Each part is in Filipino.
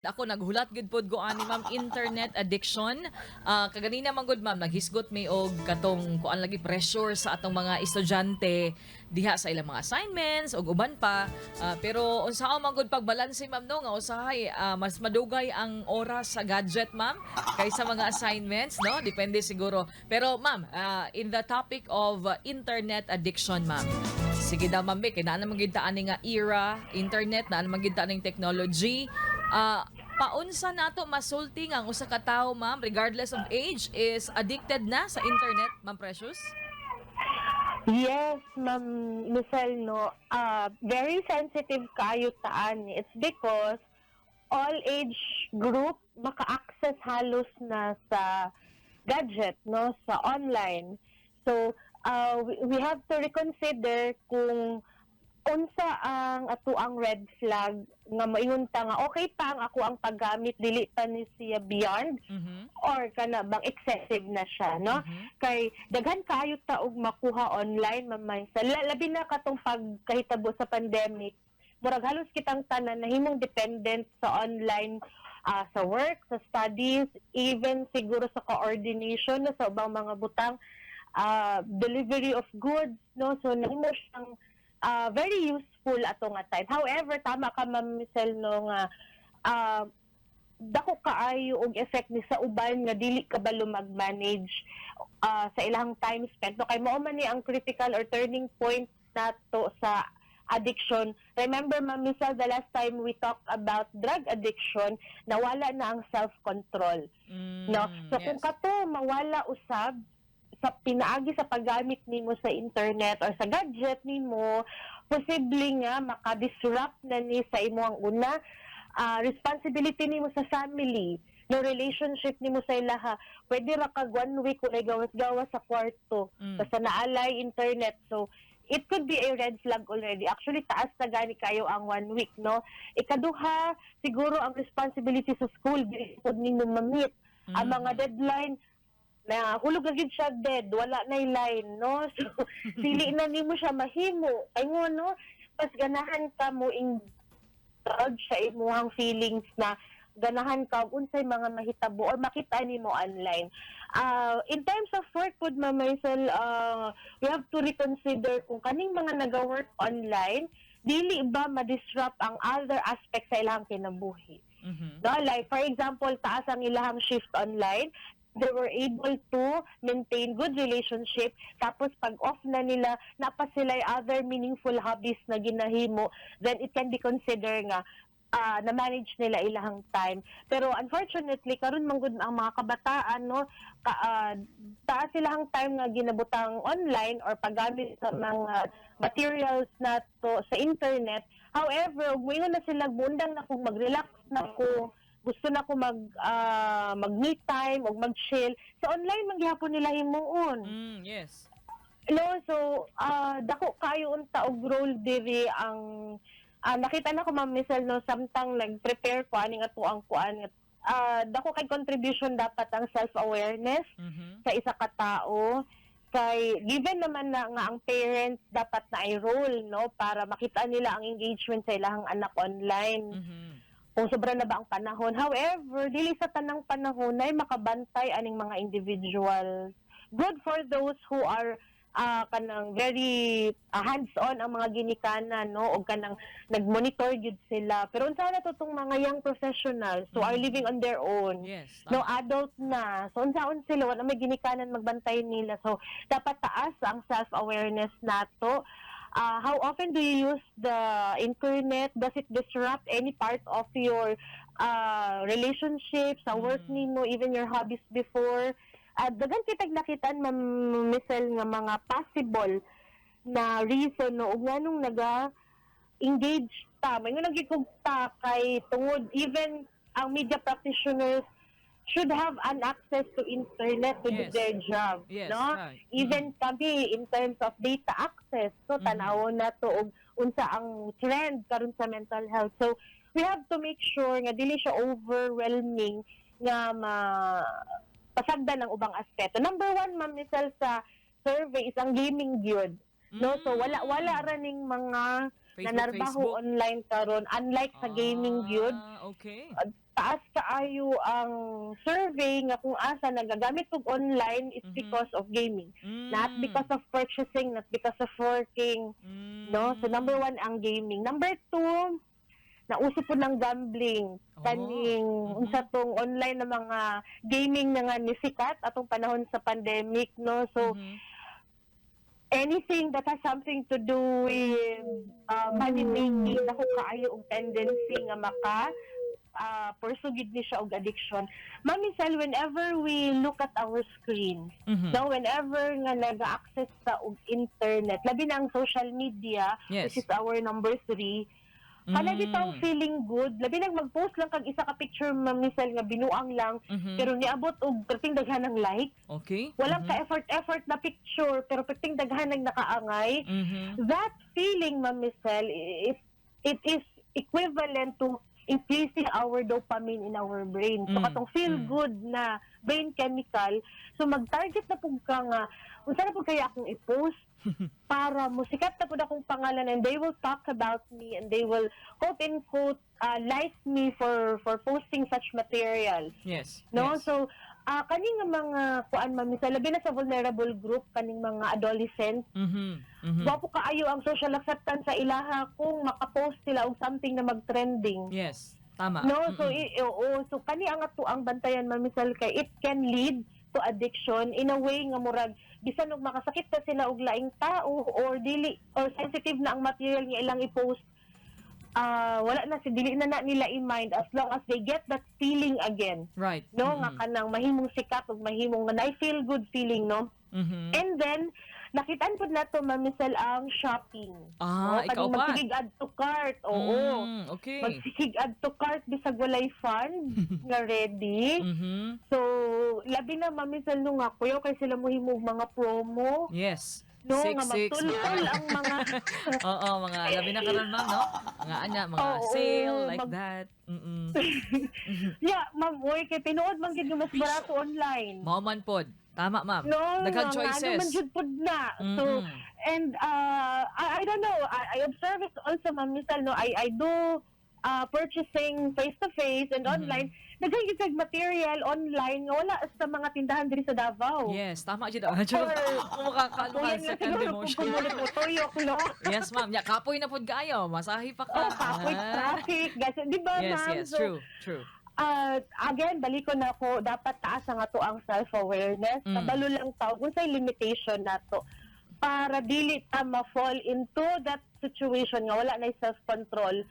Ako naghulat gid pod ko ani ma'am internet addiction. Kaganina man gud ma'am naghisgot mi og katong kuan lagi pressure sa atong mga estudyante diha sa ilang mga assignments ug uban pa. Pero unsaon man gud pagbalanse ma'am no nga usahay mas madugay ang oras sa gadget ma'am kaysa mga assignments no depende siguro. Pero ma'am in the topic of internet addiction ma'am. Sige daw ma'am, kay naa naman gid ta ani nga era, internet na naman gid ta aning technology. Paunsa nato masulti nga ang usa ka tawo ma'am regardless of age is addicted na sa internet, ma'am Precious? Yes, Ma'am Lucel, no. Very sensitive kayo taan. It's because all age group maka-access halos na sa gadget, no, sa online. So, we have to reconsider kung unsa ang ato ang red flag nga moingon ta nga okay pa ang ako ang paggamit dili pa ni siya beyond or kana bang excessive na siya no kay daghan kayo ta og makuha online mamay sa labi na katong pagkahitabo sa pandemic murag halos kitang tanan nahimong dependent sa online sa work, sa studies, even siguro sa coordination no, sa ubang mga butang delivery of goods no so nahimo siyang very useful ato nga time. However, tama ka Ma'am Michelle no nga dako kaayo og effect ni sa uban nga dili ka balo mag-manage sa ilang time spent. No kay mao man ni ang critical or turning point nato sa addiction. Remember Ma'am Michelle, the last time we talked about drug addiction, nawala na ang self-control. No? So yes. kung kato mawala usab sa pinaagi sa paggamit nimo sa internet or sa gadget nimo, posible nga maka-disrupt na ni sa imong una responsibility nimo sa family, no relationship nimo sa ilaha. Pwede ra kag 1 week kung gawas-gawas sa kwarto basta naalay internet. So it could be a red flag already. Actually, taas na gani kayo ang 1 week, no? Ikaduha, siguro ang responsibility sa school, dili pod ninyo ma-meet. Ang mga deadline, na hulog na gid siya dead, wala na line, no? So, sili na nimo siya mahimo. Ay mo, no? Pas ganahan ka mo indulge sa imuhang feelings na ganahan ka unsay mga mahitabo or makita nimo online. In terms of work pod Ma'am Maisel, we have to reconsider kung kaning mga naga-work online, dili ba ma-disrupt ang other aspects sa ilang kinabuhi. No, like for example, taas ang ilang shift online, they were able to maintain good relationship. Tapos pag off na nila, napa sila other meaningful hobbies na ginahimo, then it can be considered nga na-manage nila ilahang time. Pero unfortunately, karon manggod ang mga kabataan, no, taas silahang time nga ginabutang online or paggamit sa mga materials na to sa internet. However, moingon na sila, bundang na kung mag-relax na ko, gusto na ko mag-me time o mag-chill. Sa online, mangyapon nila himuon. Yes. No, so, dako kayo unta og role diri ang nakita na ko Ma'am Michelle no samtang nag-prepare ko ani nga tuang kuan dako kay contribution dapat ang self-awareness sa isa ka tao kay given naman na nga ang parents dapat na ay role no para makita nila ang engagement sa ilang anak online. Kung sobra na ba ang panahon. However, dili sa tanang panahon ay makabantay aning mga individuals. Good for those who are kanang very hands-on ang mga ginikanan, no? O kanang nag-monitor yun sila. Pero unsa na to tong mga young professionals who are living on their own. Yes. No, adult na. So unsaon sila, wala may ginikanan magbantay nila. So dapat taas ang self-awareness nato. How often do you use the internet? Does it disrupt any part of your relationship, sa work nimo, even your hobbies before? Dagan kitag nakitaan Ma'am Michelle nga mga possible na reason no ug nganong naga-engage ta. May nga nagikugta kay tungod even ang media practitioners should have an access to internet to do Yes. their job, Yes, no? right. Even kami in terms of data access, so tanawon na to og unsa ang trend karon sa mental health. So we have to make sure nga dili siya overwhelming nga pasagdan ng ubang aspeto. Number 1, Ma'am Michelle, sa survey is ang gaming gyud. No, so wala raning mga Facebook, nanarbaho Facebook. online karon unlike sa gaming gyud. Okay. taas kaayo ang survey nga kung asa nagagamit og online, it's because of gaming. Not because of purchasing, not because of working. No? So number 1 ang gaming. Number 2, nauso po ng gambling. Kaning unsa tong online na mga gaming na nga nisikat atong panahon sa pandemic, no? So anything that has something to do with money making, ako kaayo og tendency nga maka pursugid ni siya og addiction. Ma'am Michelle, whenever we look at our screen, no, whenever nga nag-access sa og internet, labi na ang social media, Yes. which is our number 3, kana bitaw feeling good, labi nang mag-post lang kag isa ka picture, Ma'am Michelle, nga binuang lang, pero niabot og perting daghan ng like. Okay. Walang ka-effort na picture, pero perting daghan ng nakaangay. That feeling, Ma'am Michelle, it is equivalent to increasing our dopamine in our brain. So, katong feel good na brain chemical, so mag-target na po ka nga, unsa na po kaya akong i-post para musikat na po na akong pangalan, and they will talk about me, and they will quote-unquote like me for posting such materials. Yes. No? Yes. So, kaning nga mga kuan, Ma'am Michelle, labi na sa vulnerable group, kaning mga adolescent, wapo kaayo ang social acceptance sa ilaha kung makapost sila og something na mag-trending. Yes. Tama. No, so so kani ang ato ang bantayan, Ma'am Michelle, kay it can lead to addiction in a way nga murag bisan og makasakit ta sila og laing tao or dili or sensitive na ang material nga ilang i-post, wala na si dili na nila i-mind as long as they get that feeling again. Right. No, nga kanang mahimong sikat ug mahimong nga I feel good feeling, no? And then nakitaan po nato, Ma'am Michelle, ang shopping. No? Ikaw Kaning pa. magsigig add to cart. Oo. Okay. Magsigig add to cart bisag walay fund nga ready. So, labi na, Ma'am Michelle, no nga kuya kay sila mohimog mga promo. Yes. No, nga 6-6, magtultol ang mga Oo, mga labi na karon, ma'am, no? Mga anya, mga Oo, sale like that. yeah, ma'am, oy, kay tinuod man gid nga mas barato online. Mao man pod. Tama, ma'am. No, Daghang ano choices. man jud pud na. So, and I don't know, I observe it also, Ma'am Michelle, no, I do purchasing face-to-face and online. Daghang gid material online nga wala sa mga tindahan diri sa Davao. Yes, tama jud. Makakaano ka Tuyan nga second siguro emotion. kung kumulit mo tuyok, no? Yes, ma'am. Ya, kapoy na pod kaayo. Masahi pa ka. Oh, kapoy traffic. Guys, di ba, Yes, ma'am? yes. So, True. again, balik ko na ako, dapat taas ang ato ang self-awareness. Kabalo lang tawag, kung sa'y limitation nato para dili ta ma-fall into that situation nga wala na self-control.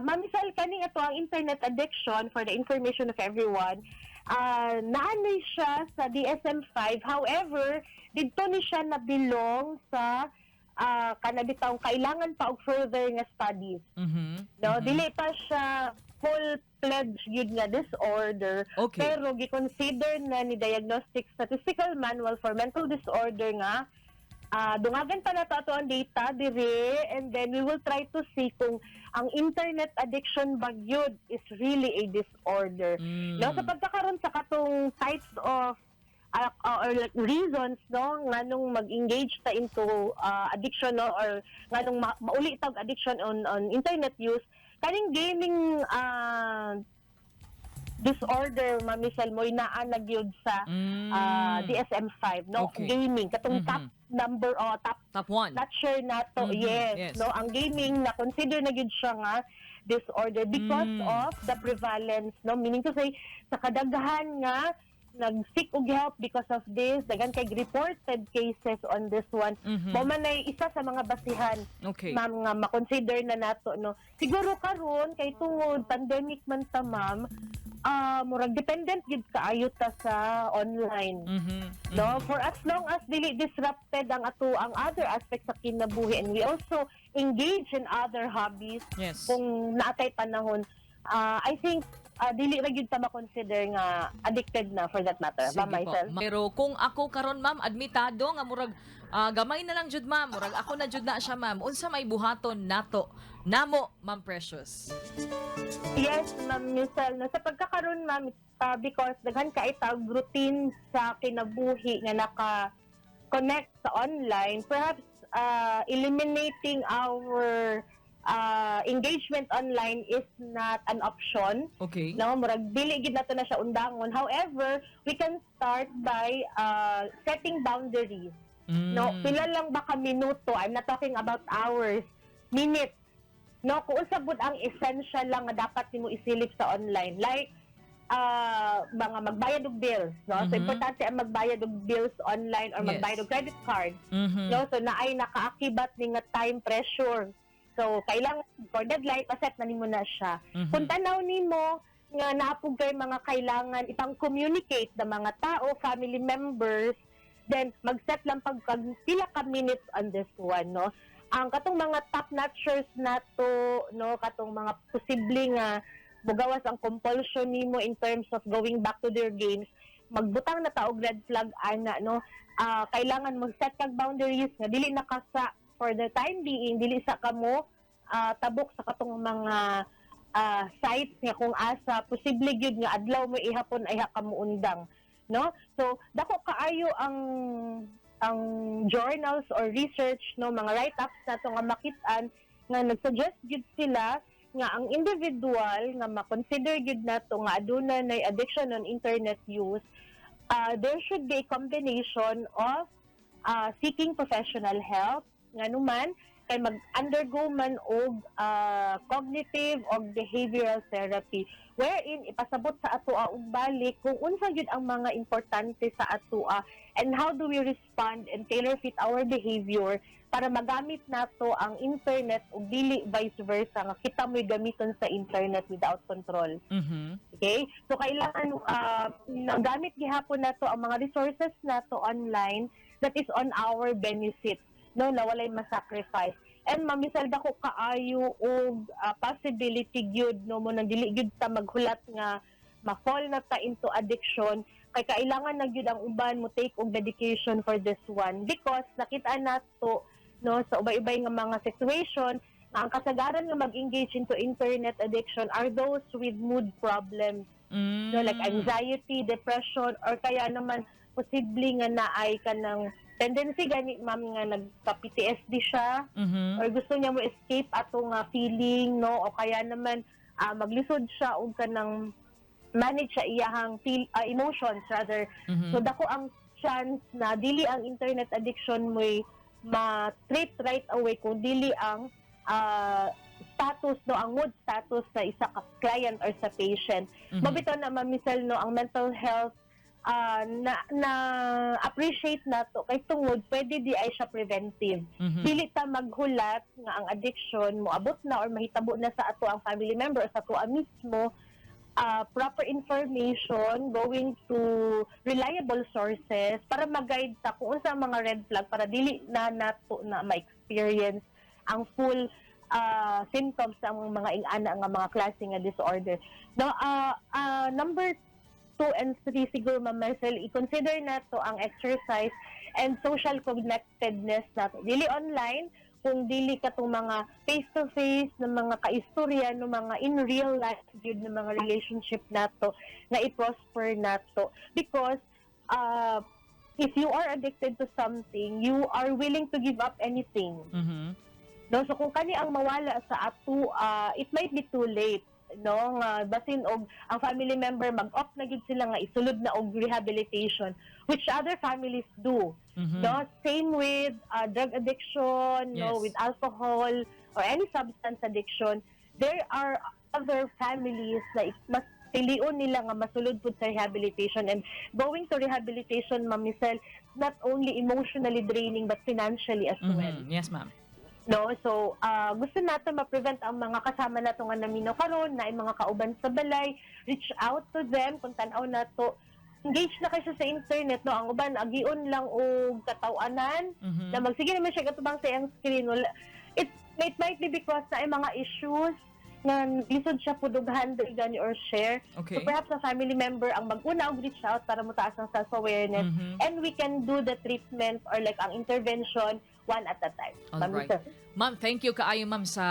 Ma'am Michelle, kaning ato ang internet addiction, for the information of everyone, naanay siya sa DSM-5. However, dito ni siya nabilong sa kanabitang kailangan pa og further nga studies. No, dili pa siya full-fledged yun nga disorder, Okay. pero gi-consider na ni Diagnostic Statistical Manual for Mental Disorder nga dungagan pa na to ang data diri, and then we will try to see kung ang internet addiction ba yun is really a disorder. No, sa pagkakaroon sa katong types of or like reasons, no, nganong mag-engage ta into addiction, no, or nganong mauli tag addiction on internet use, kaning gaming disorder, Ma'am Michelle, mo'y naanag yun sa DSM-5, no? Okay. Gaming, katong top number, Top 1. not sure na to, yes, no? Ang gaming, na-consider na yun siya nga disorder because of the prevalence, no? Meaning to say, sa kadaghan nga, nag-seek og help because of this, daghan kay reported cases on this one. Mo man ay isa sa mga basihan, Okay. ma'am, nga ma-consider na nato, no. Siguro karon kay tungod pandemic man ta, ma'am, murag dependent gid kaayo ta sa online. No, for as long as dili disrupted ang ato ang other aspects sa kinabuhi, and we also engage in other hobbies Yes. kung naatay panahon, I think dili ra gyud ta ma-consider nga addicted na for that matter. Sige Ma'am po. Michelle? Pero kung ako karon, ma'am, admitado nga murag gamay na lang jud, ma'am. Murag ako na jud na siya, ma'am. Unsa may buhaton nato namo, Ma'am Precious? Yes, Ma'am Michelle. No, sa pagkakaroon, ma'am, because daghan ka itag routine sa kinabuhi nga naka-connect sa online, perhaps eliminating our engagement online is not an option. Okay. No, murag dili gid nato na siya undangon. However, we can start by setting boundaries. No, pila lang ba ka minuto? I'm not talking about hours, minutes. No, kung usabod ang essential lang nga dapat nimo isilip sa online. Like mga magbayad og bills, no? So Mhm. importante ang magbayad og bills online or Yes. magbayad og credit card. Mhm. No, so naay nakaakibat ni nga time pressure. So kailangan for deadline set na nimo na siya. Mhm. Kung tanaw nimo nga naapog kay mga kailangan ipang communicate ng mga tao, family members, then mag-set lang pila ka minutes on this one, no? Ang katong mga top notchers nato, no, katong mga posible nga mugawas ang compulsion nimo in terms of going back to their games, magbutang na ta og red flag ana, no? Kailangan mo set kag boundaries nga dili nakasa for the time being, dili sa kamo tabok sa katong mga sites nga kung asa posible gyud nga adlaw mo ihapon ay kamo undang, no? So dako kaayo ang journals or research, no, mga write-ups nato nga makit-an nga nagsuggest gyud sila nga ang individual nga ma-consider gyud nato nga aduna nay addiction on internet use, there should be a combination of seeking professional help nga numan kay mag-undergo man og cognitive or behavioral therapy wherein ipasabot sa atoa og balik kung unsa gyud ang mga importante sa atoa and how do we respond and tailor fit our behavior para magamit nato ang internet ug dili vice versa nga kita mo'y gamiton sa internet without control. Mhm. Okay? So kailangan nagamit gihapon nato ang mga resources nato online that is on our benefit, no, na walay ma-sacrifice. And mamisal dako kaayo og possibility gyud, no, mo nang dili gyud ta maghulat nga ma-fall na ta into addiction kay kailangan na gyud ang uban mo take og medication for this one because nakita nato, no, sa ubay-ubay nga mga situation na ang kasagaran nga mag-engage into internet addiction are those with mood problems, no, like anxiety, depression, or kaya naman posible nga naay ka ng tendency gani ma'am nga nagka-PTSD siya, Mhm. or gusto niya mo escape ato nga feeling, no, o kaya naman maglisod siya og kanang manage siya iyahang emotions rather. Mhm. So dako ang chance na dili ang internet addiction mo'y ma-treat right away kung dili ang status, no, ang mood status sa isa ka client or sa patient. Mhm. Mabitaw na mamisal, no, ang mental health na appreciate nato kay tungod pwede di ay siya preventive. Mhm. Dili ta maghulat nga ang addiction mo abot na or mahitabo na sa ato ang family member o sa ato mismo. Proper information going to reliable sources para mag-guide ta kung unsa ang mga red flag para dili na nato na ma-experience ang full symptoms ng mga ingana nga mga klase nga disorder. No, number 2 and 3 siguro Ma'am Marcel, i-consider nato ang exercise and social connectedness nato. Dili online, kung dili ka tong mga face-to-face na mga kaistorya no mga in real life yun na mga relationship nato na i-prosper nato. Because if you are addicted to something, you are willing to give up anything. Mhm. No, so kung kani ang mawala sa ato, it might be too late, no, nga basin og ang family member mag-opt na gid sila nga isulod na og rehabilitation, which other families do. Mhm. No, same with drug addiction, no, Yes. with alcohol or any substance addiction. There are other families na mas pilion nila nga masulod pud sa rehabilitation, and going to rehabilitation, Ma'am Michelle, not only emotionally draining but financially as well. Mhm. Yes, ma'am. No, so gusto nato ma-prevent ang mga kasama nato nga namino karon na ay mga kauban sa balay, reach out to them kung tan-aw nato engage na kayo sa internet, no, ang uban agion lang og katawanan Mhm. na magsige naman siya katubang sa iyang screen. Well, it might be because na ay mga issues nga lisod siya pudughan gani or share. Okay. So perhaps a family member ang mag-una og reach out para mutaas ang self-awareness, Mhm. and we can do the treatment or like ang intervention one at a time. Ma'am Alright. Michelle. Ma'am, thank you kaayo ma'am sa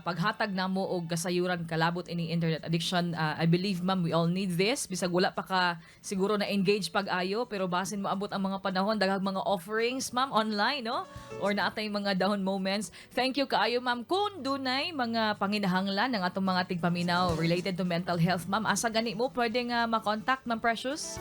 paghatag namo og kasayuran kalabot ini internet addiction. I believe ma'am we all need this. Bisag wala pa ka siguro na engage pag-ayo pero basin mo abot ang mga panahon daghang mga offerings ma'am online no or naatay mga down moments. Thank you kaayo ma'am. Kung dunay mga panginahanglan ng atong mga tigpaminaw related to mental health ma'am, asa gani mo pwede nga ma-contact ma'am Precious?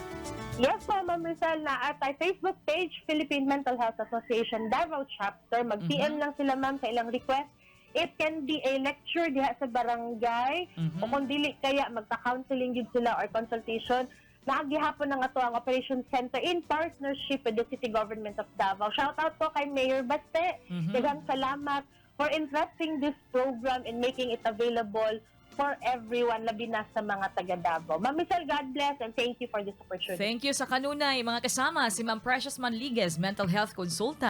Yes po, Ma'am Rizal, na at our Facebook page, Philippine Mental Health Association Davao Chapter. Mag-PM lang sila, ma'am, sa ilang request. It can be a lecture diha sa barangay, o kung dili kaya, magta-counseling yun sila or consultation. Naagihapon ng ato ang Operations Center in partnership with the City Government of Davao. Shout out po kay Mayor Baste. Daghang salamat for entrusting this program and making it available for everyone, labi na sa mga taga Davao. Ma'am Michelle, God bless and thank you for this opportunity. Thank you sa kanunay mga kasama si Ma'am Precious Manliguez, mental health consultant.